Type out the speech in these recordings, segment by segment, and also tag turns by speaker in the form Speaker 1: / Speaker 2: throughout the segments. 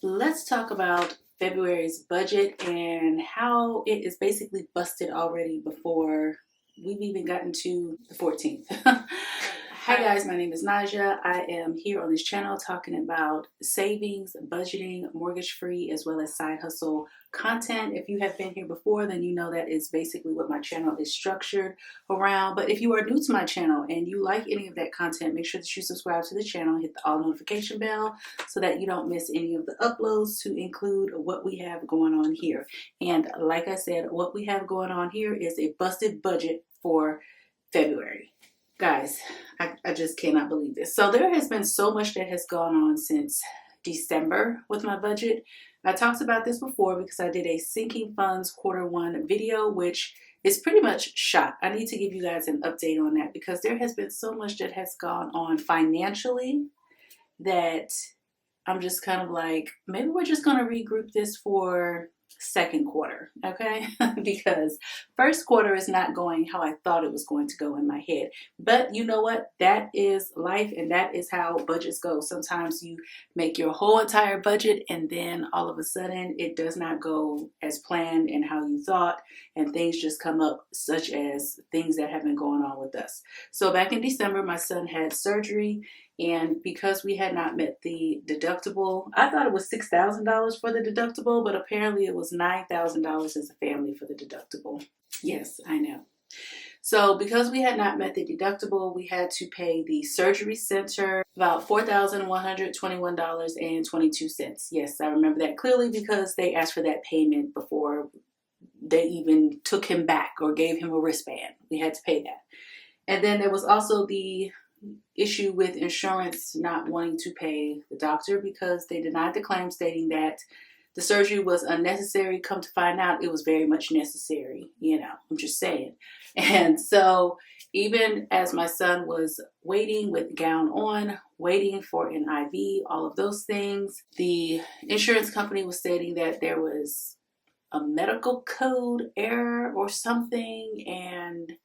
Speaker 1: Let's talk about February's budget and how it is basically busted already before we've even gotten to the 14th. Hi guys, my name is Naja. I am here on this channel talking about savings, budgeting, mortgage-free, as well as side hustle content. If you have been here before, then you know that is basically what my channel is structured around. But if you are new to my channel and you like any of that content, make sure that you subscribe to the channel, hit the all notification bell so that you don't miss any of the uploads to include what we have going on here. And like I said, what we have going on here is a busted budget for February. Guys, I just cannot believe this. So there has been so much that has gone on since December with my budget. I talked about this before because I did a sinking funds Q1 video, which is pretty much shot. I need to give you guys an update on that because there has been so much that has gone on financially that I'm just kind of like, maybe we're just going to regroup this for second quarter, okay? Because first quarter is not going how I thought it was going to go in my head. But you know what? That is life, and that is how budgets go. Sometimes you make your whole entire budget and then all of a sudden it does not go as planned and how you thought, and things just come up, such as things that have been going on with us. So back in December, my son had surgery, and because we had not met the deductible, I thought it was $6,000 for the deductible, but apparently it was $9,000 as a family for the deductible. Yes, I know. So because we had not met the deductible, we had to pay the surgery center about $4,121.22. Yes, I remember that clearly because they asked for that payment before they even took him back or gave him a wristband. We had to pay that. And then there was also the issue with insurance not wanting to pay the doctor because they denied the claim, stating that the surgery was unnecessary. Come to find out, it was very much necessary. You know, I'm just saying. And so even as my son was waiting with gown on, waiting for an IV, all of those things, the insurance company was stating that there was a medical code error or something, and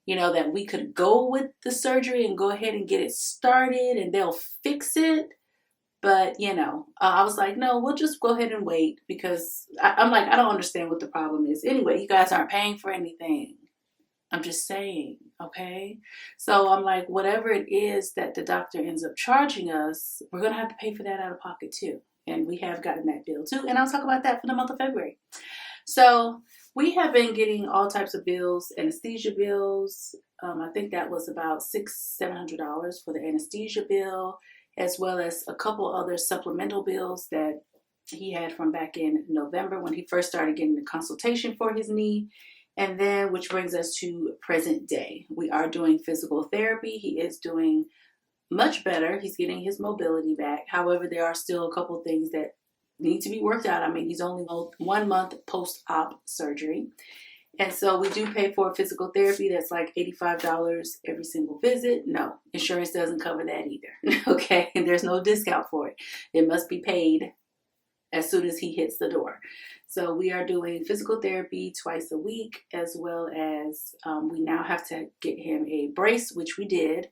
Speaker 1: you know, that we could go with the surgery and go ahead and get it started and they'll fix it. But, you know, I was like, no, we'll just go ahead and wait because I'm like, I don't understand what the problem is. Anyway, you guys aren't paying for anything. I'm just saying, okay? So I'm like, whatever it is that the doctor ends up charging us, we're going to have to pay for that out of pocket too. And we have gotten that bill too. And I'll talk about that for the month of February. So we have been getting all types of bills, anesthesia bills. I think that was about $600-700 for the anesthesia bill, as well as a couple other supplemental bills that he had from back in November when he first started getting the consultation for his knee. And then, which brings us to present day. We are doing physical therapy. He is doing much better. He's getting his mobility back. However, there are still a couple things that need to be worked out. I mean, he's only 1 month post-op surgery. And so we do pay for physical therapy. That's like $85 every single visit. No, insurance doesn't cover that either. Okay, and there's no discount for it. It must be paid as soon as he hits the door. So we are doing physical therapy twice a week, as well as we now have to get him a brace, which we did,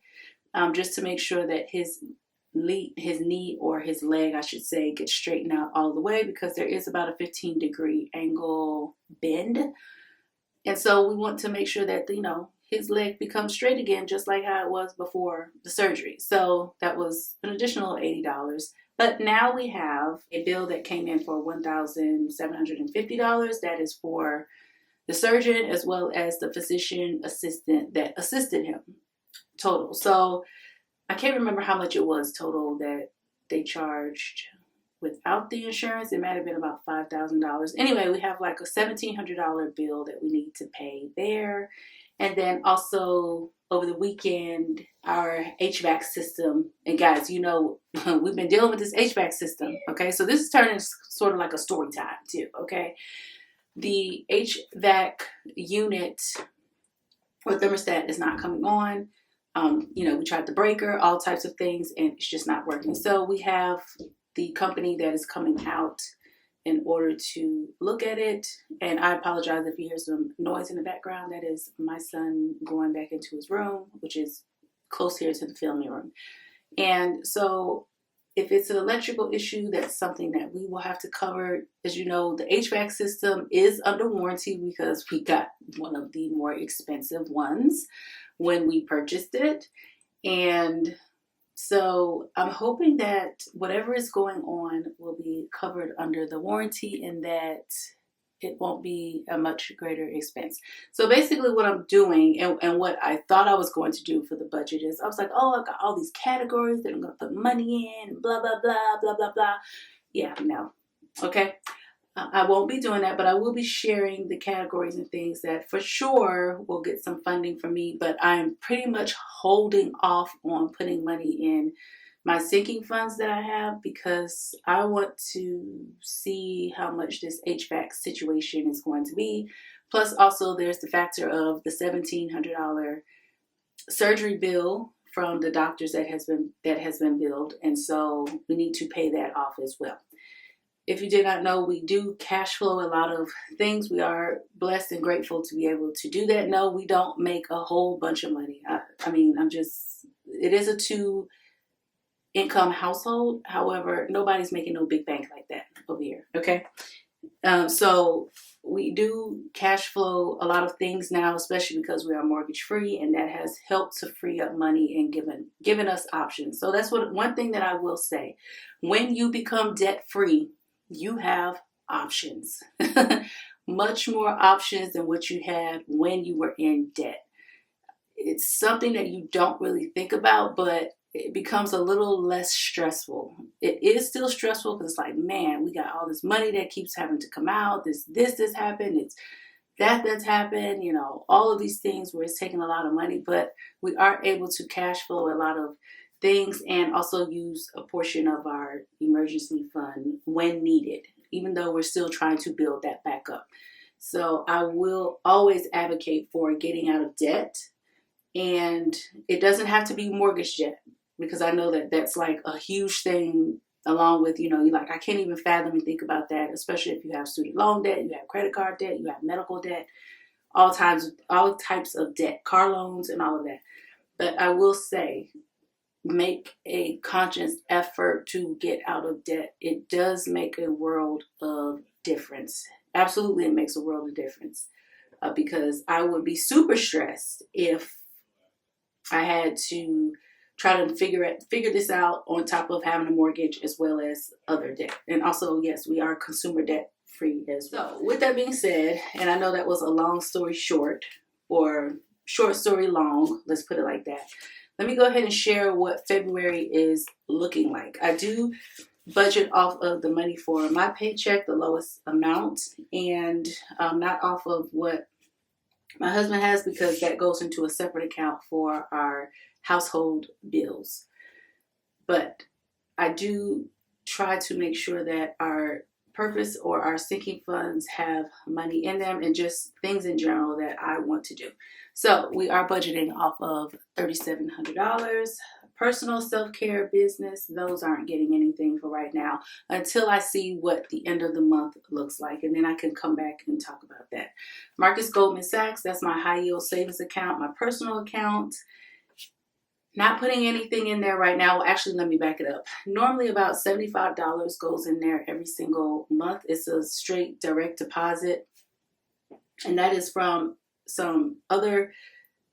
Speaker 1: just to make sure that his knee or his leg, I should say, gets straightened out all the way because there is about a 15-degree angle bend. And so we want to make sure that, you know, his leg becomes straight again, just like how it was before the surgery. So that was an additional $80. But now we have a bill that came in for $1,750. That is for the surgeon as well as the physician assistant that assisted him total. So I can't remember how much it was total that they charged without the insurance. It might have been about $5,000. Anyway, we have like a $1,700 bill that we need to pay there. And then also over the weekend, our HVAC system. And guys, you know, we've been dealing with this HVAC system. Okay, so this is turning sort of like a story time too. Okay, the HVAC unit or thermostat is not coming on. You know, we tried the breaker, all types of things, and it's just not working. So we have the company that is coming out in order to look at it. And I apologize if you hear some noise in the background. That is my son going back into his room, which is close here to the filming room. And so if it's an electrical issue, that's something that we will have to cover. As you know, the HVAC system is under warranty because we got one of the more expensive ones when we purchased it. And so I'm hoping that whatever is going on will be covered under the warranty and that it won't be a much greater expense. So basically what I'm doing and what I thought I was going to do for the budget is I was like, oh, I got all these categories that I'm going to put money in and blah, blah, blah, blah, blah, blah. Yeah, no. Okay. I won't be doing that, but I will be sharing the categories and things that for sure will get some funding from me, but I'm pretty much holding off on putting money in my sinking funds that I have because I want to see how much this HVAC situation is going to be. Plus also there's the factor of the $1,700 surgery bill from the doctors that has been billed, and so we need to pay that off as well. If you did not know, we do cash flow a lot of things. We are blessed and grateful to be able to do that. No, we don't make a whole bunch of money. It is a 2-income household. However, nobody's making no big bank like that over here, okay? So we do cash flow a lot of things now, especially because we are mortgage free, and that has helped to free up money and given us options. So that's one thing that I will say. When you become debt free, you have options. Much more options than what you had when you were in debt. It's something that you don't really think about, but it becomes a little less stressful. It is still stressful because it's like, man, we got all this money that keeps having to come out. This happened. It's that's happened. You know, all of these things where it's taking a lot of money, but we are able to cash flow a lot of things and also use a portion of our emergency fund when needed, even though we're still trying to build that back up. So I will always advocate for getting out of debt, and it doesn't have to be mortgage debt, because I know that that's like a huge thing, along with, you're like, I can't even fathom and think about that, especially if you have student loan debt, you have credit card debt, you have medical debt, all types of debt, car loans and all of that. But I will say, make a conscious effort to get out of debt. It does make a world of difference. Absolutely, it makes a world of difference, because I would be super stressed if I had to try to figure this out on top of having a mortgage as well as other debt. And also, yes, we are consumer debt free as well. So with that being said, and I know that was a long story short, or short story long, let's put it like that. Let me go ahead and share what February is looking like. I do budget off of the money for my paycheck, the lowest amount, and not off of what my husband has, because that goes into a separate account for our household bills. But I do try to make sure that our purpose or our sinking funds have money in them, and just things in general that I want to do. So we are budgeting off of $3,700. Personal self-care, business, those aren't getting anything for right now until I see what the end of the month looks like, and then I can come back and talk about that. Marcus Goldman Sachs, that's my high yield savings account, my personal account. Not putting anything in there right now. Well, actually, let me back it up. Normally about $75 goes in there every single month. It's a straight direct deposit, and that is from some other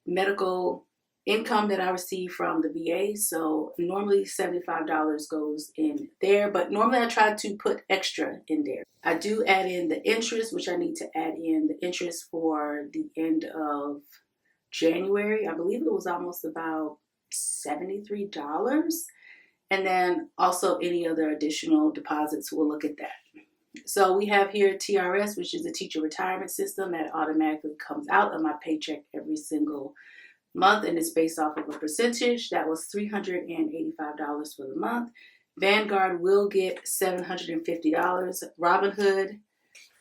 Speaker 1: medical income that I receive from the VA. So normally $75 goes in there, but normally I try to put extra in there. I do add in the interest, which I need to add in the interest for the end of January. I believe it was almost about $73. And then also any other additional deposits, we'll look at that. So we have here TRS, which is the teacher retirement system that automatically comes out of my paycheck every single month, and it's based off of a percentage. That was $385 for the month. Vanguard will get $750. Robinhood,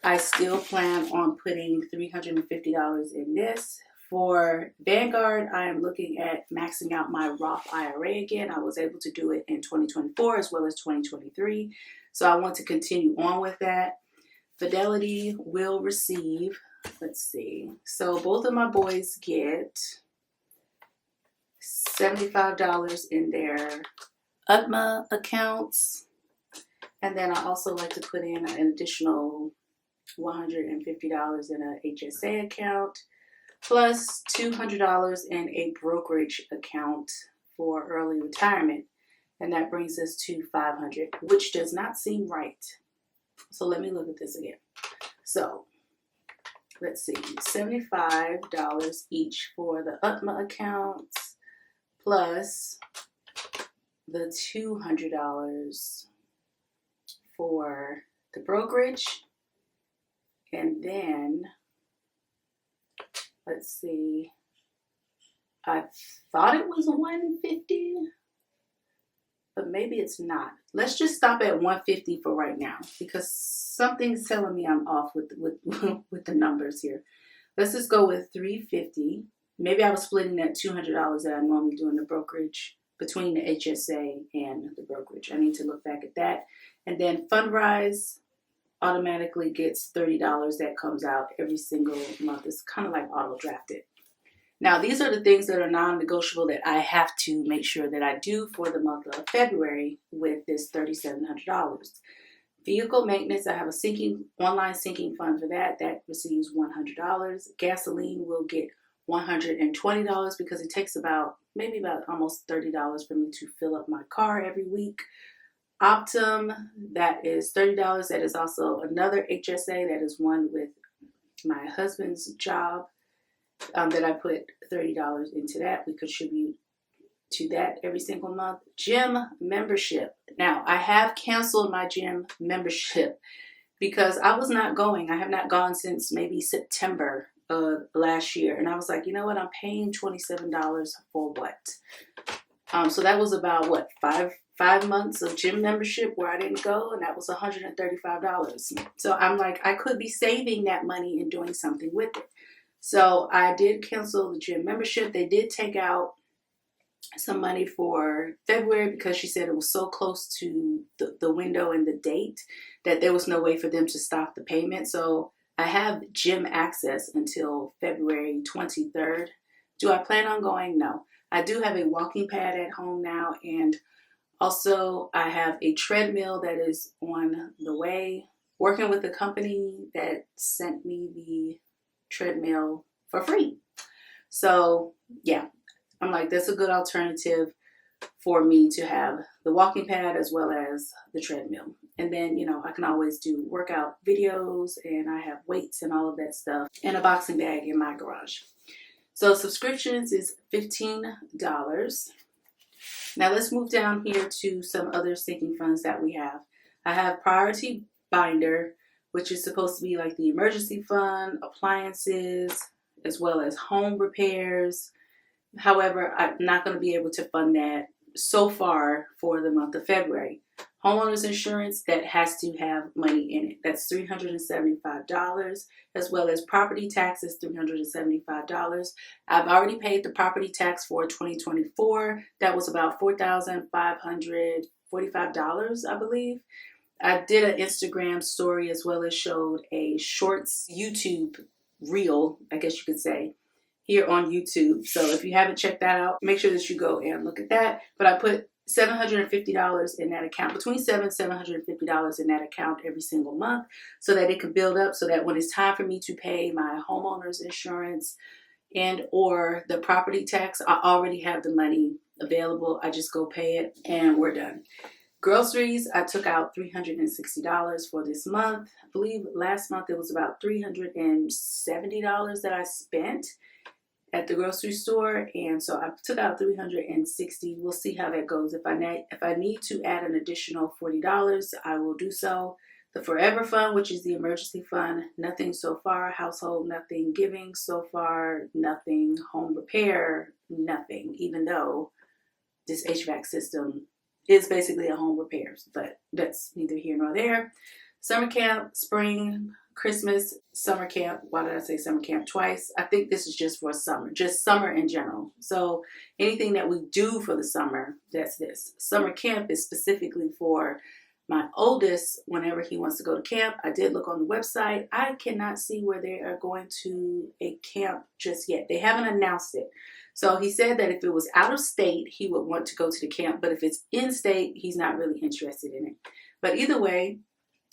Speaker 1: I still plan on putting $350 in this. For Vanguard, I am looking at maxing out my Roth IRA again. I was able to do it in 2024 as well as 2023. So I want to continue on with that. Fidelity will receive, let's see. So both of my boys get $75 in their UTMA accounts. And then I also like to put in an additional $150 in a HSA account, plus $200 in a brokerage account for early retirement. And that brings us to $500, which does not seem right. So let me look at this again. So let's see, $75 each for the UTMA accounts, plus the $200 for the brokerage. And then, let's see, I thought it was $150, but maybe it's not. Let's just stop at $150 for right now, because something's telling me I'm off with the numbers here. Let's just go with $350. Maybe I was splitting that $200 that I normally do in the brokerage between the HSA and the brokerage. I need to look back at that. And then Fundrise automatically gets $30 that comes out every single month. It's kind of like auto drafted. Now, these are the things that are non-negotiable that I have to make sure that I do for the month of February with this $3,700. Vehicle maintenance, I have a online sinking fund for that. That receives $100. Gasoline will get $120 because it takes about almost $30 for me to fill up my car every week. Optum, that is $30. That is also another HSA. That is one with my husband's job that I put $30 into that. We contribute to that every single month. Gym membership. Now, I have canceled my gym membership because I was not going. I have not gone since maybe September of last year. And I was like, you know what? I'm paying $27 for what? So that was about, what, five months of gym membership where I didn't go, and that was $135. So I'm like, I could be saving that money and doing something with it. So I did cancel the gym membership. They did take out some money for February because she said it was so close to the window and the date that there was no way for them to stop the payment. So I have gym access until February 23rd. Do I plan on going? No. I do have a walking pad at home now, and also I have a treadmill that is on the way, working with a company that sent me the treadmill for free. So yeah, I'm like, that's a good alternative for me to have the walking pad as well as the treadmill. And then, I can always do workout videos, and I have weights and all of that stuff in a boxing bag in my garage. So subscriptions is $15. Now let's move down here to some other sinking funds that we have. I have Priority Binder, which is supposed to be like the emergency fund, appliances, as well as home repairs. However, I'm not going to be able to fund that so far for the month of February. Homeowners insurance, that has to have money in it. That's $375, as well as property taxes, $375. I've already paid the property tax for 2024. That was about $4,545, I believe. I did an Instagram story as well as showed a shorts YouTube reel, I guess you could say, here on YouTube. So if you haven't checked that out, make sure that you go and look at that. But I put $750 in that account, between $700 and $750 in that account every single month, so that it can build up, so that when it's time for me to pay my homeowner's insurance and or the property tax, I already have the money available. I just go pay it and we're done. Groceries, I took out $360 for this month. I believe last month it was about $370 that I spent at the grocery store, and so I took out $360. We'll see how that goes. If I need to add an additional $40, I will do so. The Forever Fund, which is the emergency fund, nothing so far. Household, nothing. Giving, so far, nothing. Home repair, nothing. Even though this HVAC system is basically a home repair, but that's neither here nor there. Summer camp, spring, Christmas, summer camp. Why did I say summer camp twice? I think this is just for summer, just summer in general. So anything that we do for the summer, that's this. Summer camp is specifically for My oldest, whenever he wants to go to camp, I did look on the website. I cannot see where they are going to a camp just yet. They haven't announced it. So he said that if it was out of state, he would want to go to the camp. But if it's in state, he's not really interested in it. But either way,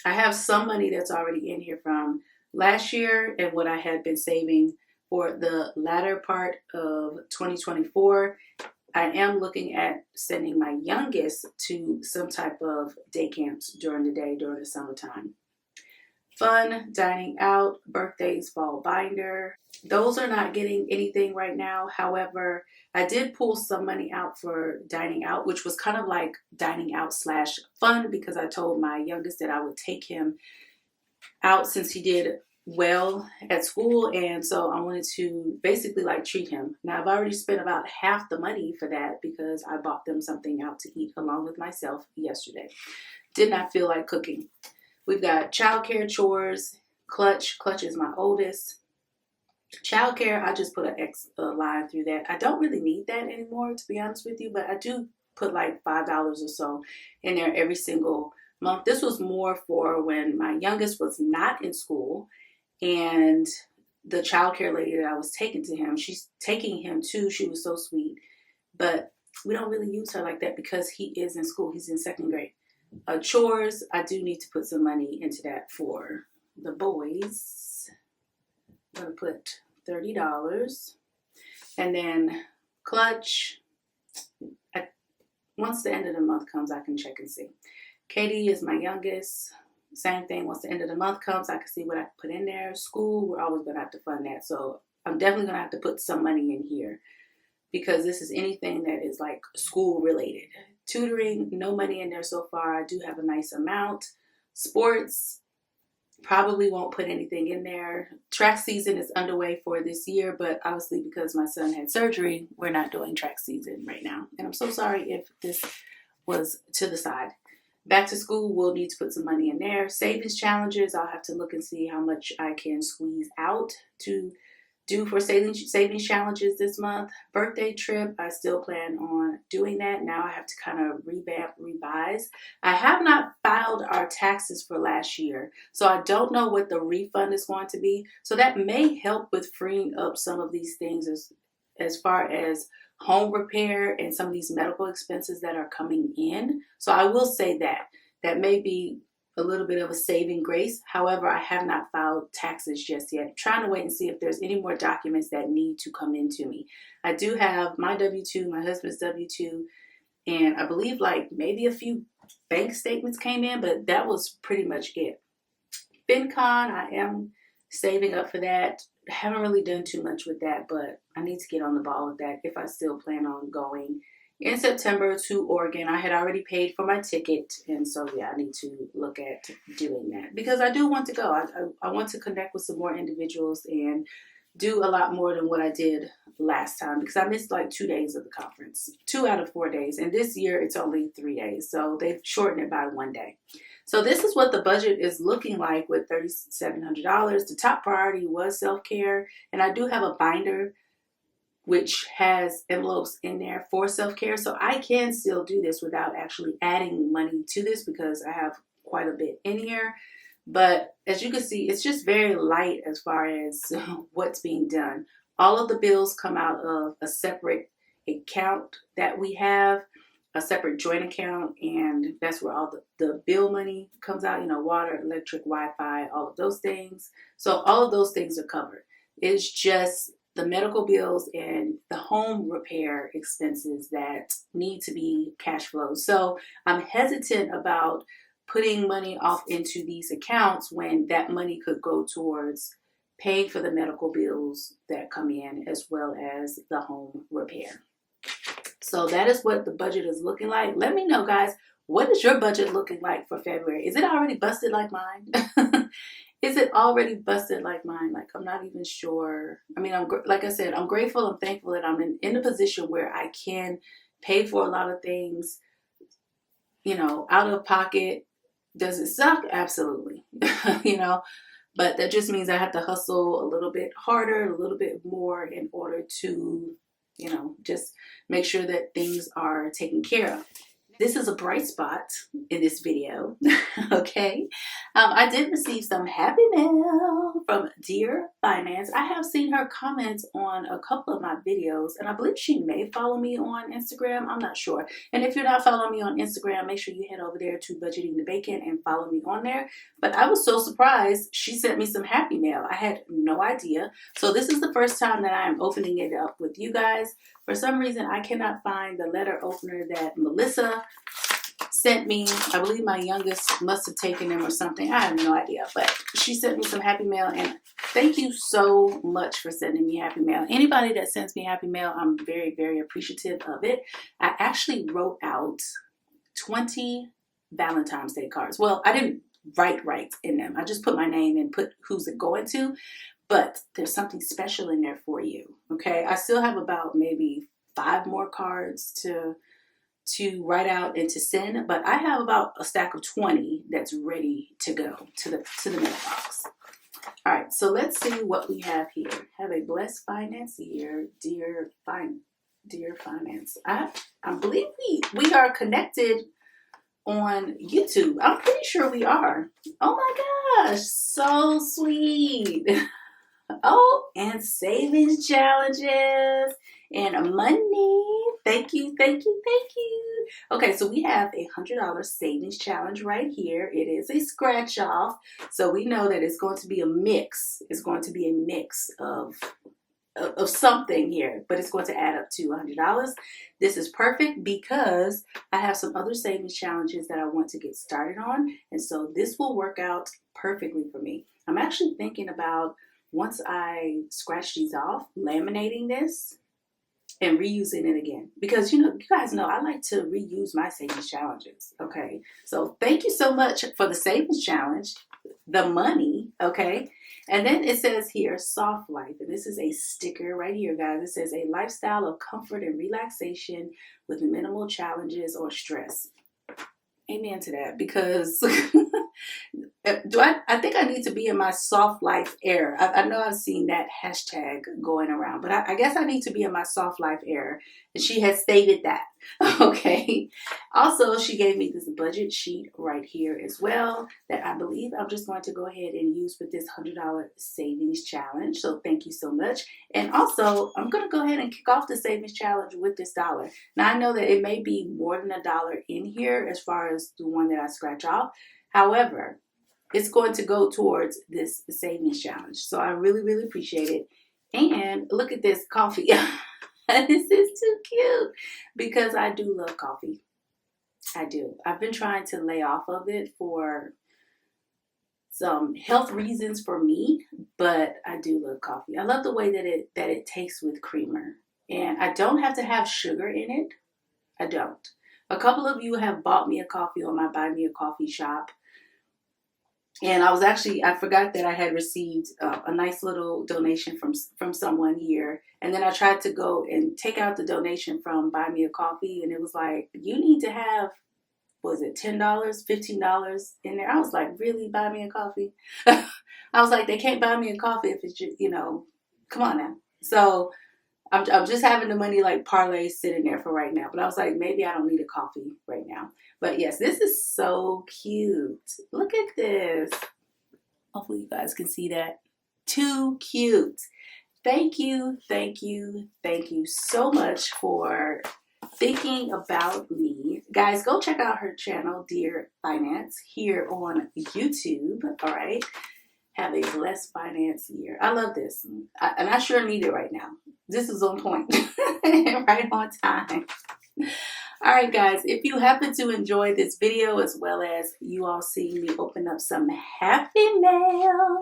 Speaker 1: I have some money that's already in here from last year and what I had been saving for the latter part of 2024. I am looking at sending my youngest to some type of day camps during the day, during the summertime. Fun, dining out, birthdays, fall binder. Those are not getting anything right now. However, I did pull some money out for dining out, which was kind of like dining out / fun, because I told my youngest that I would take him out since he did well at school, and so I wanted to basically like treat him. Now I've already spent about half the money for that because I bought them something out to eat along with myself yesterday. Did not feel like cooking. We've got childcare, chores, Clutch is my oldest. Childcare, I just put a line through that. I don't really need that anymore, to be honest with you, but I do put like $5 or so in there every single month. This was more for when my youngest was not in school, and the childcare lady that I was taking to him, she's taking him too. She was so sweet, but we don't really use her like that because he is in school. He's in 2nd grade. Chores, I do need to put some money into that for the boys. I'm going to put $30. And then Clutch, once the end of the month comes, I can check and see. Katie is my youngest. Same thing. Once the end of the month comes, I can see what I can put in there. School, we're always going to have to fund that. So I'm definitely going to have to put some money in here because this is anything that is like school related. Tutoring, no money in there so far. I do have a nice amount. Sports, probably won't put anything in there. Track season is underway for this year, but obviously because my son had surgery, we're not doing track season right now. And I'm so sorry if this was to the side. Back to school, we'll need to put some money in there. Savings challenges, I'll have to look and see how much I can squeeze out to do for savings challenges this month. Birthday trip, I still plan on doing that. Now I have to kind of revise. I have not filed our taxes for last year, so I don't know what the refund is going to be. So that may help with freeing up some of these things as far as home repair and some of these medical expenses that are coming in. So I will say that may be a little bit of a saving grace. However, I have not filed taxes just yet. I'm trying to wait and see if there's any more documents that need to come into me. I do have my W-2, my husband's W-2, and I believe like maybe a few bank statements came in, but that was pretty much it. FinCon, I am saving up for that. I haven't really done too much with that, but I need to get on the ball with that if I still plan on going in September to Oregon. I had already paid for my ticket, and so yeah, I need to look at doing that because I do want to go. I want to connect with some more individuals and do a lot more than what I did last time because I missed like 2 days of the conference, 2 out of 4 days, and this year it's only 3 days, so they've shortened it by 1 day. So this is what the budget is looking like with $3,700. The top priority was self-care, and I do have a binder which has envelopes in there for self-care. So I can still do this without actually adding money to this because I have quite a bit in here. But as you can see, it's just very light as far as what's being done. All of the bills come out of a separate account that we have, a separate joint account, and that's where all the bill money comes out, water, electric, Wi-Fi, all of those things. So all of those things are covered. It's just the medical bills and the home repair expenses that need to be cash flowed. So I'm hesitant about putting money off into these accounts when that money could go towards paying for the medical bills that come in as well as the home repair. So that is what the budget is looking like. Let me know, guys, what is your budget looking like for February? Is it already busted like mine? Is it already busted like mine? Like, I'm not even sure. I mean, like I said, I'm grateful and thankful that I'm in a position where I can pay for a lot of things, out of pocket. Does it suck? Absolutely. But that just means I have to hustle a little bit harder, a little bit more in order to, just make sure that things are taken care of. this is a bright spot in this video. Okay, I did receive some happy mail from Dear Finance. I have seen her comments on a couple of my videos, and I believe she may follow me on Instagram. I'm not sure. And if you're not following me on Instagram, make sure you head over there to Budgeting the Bacon and follow me on there. But I was so surprised she sent me some happy mail. I had no idea. So this is the first time that I am opening it up with you guys. For some reason, I cannot find the letter opener that Melissa sent me. I believe my youngest must have taken them or something. I have no idea. But she sent me some happy mail. And thank you so much for sending me happy mail. Anybody that sends me happy mail, I'm very, very appreciative of it. I actually wrote out 20 Valentine's Day cards. Well, I didn't write in them. I just put my name and put who's it going to. But there's something special in there for you, okay? I still have about maybe 5 more cards to write out and to send, but I have about a stack of 20 that's ready to go to the mailbox. All right, so let's see what we have here. Have a blessed finance year, dear finance. I believe we are connected on YouTube. I'm pretty sure we are. Oh my gosh, so sweet. Oh, and savings challenges and money. Thank you, thank you, thank you. Okay, so we have a $100 savings challenge right here. It is a scratch off, so we know that it's going to be a mix. It's going to be a mix of something here, but it's going to add up to $100. This is perfect because I have some other savings challenges that I want to get started on, and so this will work out perfectly for me. I'm actually thinking about, once I scratch these off, laminating this and reusing it again. Because, you guys know I like to reuse my savings challenges, okay? So thank you so much for the savings challenge, the money, okay? And then it says here, Soft Life. And this is a sticker right here, guys. It says, a lifestyle of comfort and relaxation with minimal challenges or stress. Amen to that, because I think I need to be in my soft life era. I know I've seen that hashtag going around, but I guess I need to be in my soft life era. And she has stated that. Okay. Also, she gave me this budget sheet right here as well that I believe I'm just going to go ahead and use with this $100 savings challenge. So thank you so much. And also, I'm going to go ahead and kick off the savings challenge with this $1. Now, I know that it may be more than $1 in here as far as the one that I scratch off. However, it's going to go towards this savings challenge. So I really, really appreciate it. And look at this coffee. This is too cute because I do love coffee. I do. I've been trying to lay off of it for some health reasons for me, but I do love coffee. I love the way that it tastes with creamer. And I don't have to have sugar in it. I don't. A couple of you have bought me a coffee on my Buy Me a Coffee shop. And I forgot that I had received a nice little donation from someone here. And then I tried to go and take out the donation from Buy Me a Coffee. And it was like, you need to have, was it $10, $15 in there? I was like, really, Buy Me a Coffee? I was like, they can't buy me a coffee if it's just, come on now. So I'm just having the money like parlay sitting there for right now. But I was like, maybe I don't need a coffee right now. But yes, this is so cute. Look at this. Hopefully you guys can see that. Too cute. Thank you, thank you, thank you so much for thinking about me. Guys, go check out her channel, Dear Finance, here on YouTube. All right. Have a blessed finance year. I love this. And I sure need it right now. This is on point. Right on time. All right, guys. If you happen to enjoy this video as well as you all see me open up some happy mail,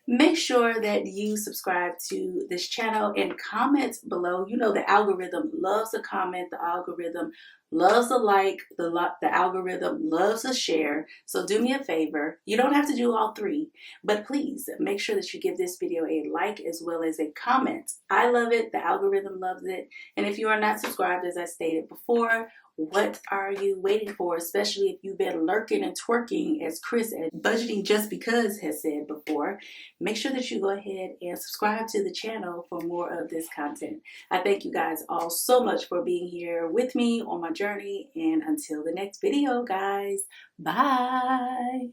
Speaker 1: make sure that you subscribe to this channel and comment below. You know the algorithm loves a comment. The algorithm loves a like. The algorithm loves a share. So do me a favor. You don't have to do all 3, but please make sure that you give this video a like as well as a comment. I love it. The algorithm loves it. And if you are not subscribed, as I stated before, what are you waiting for? Especially if you've been lurking and twerking, as Chris at Budgeting Just Because has said before. Make sure that you go ahead and subscribe to the channel for more of this content. I thank you guys all so much for being here with me on my journey journey. And until the next video, guys, bye.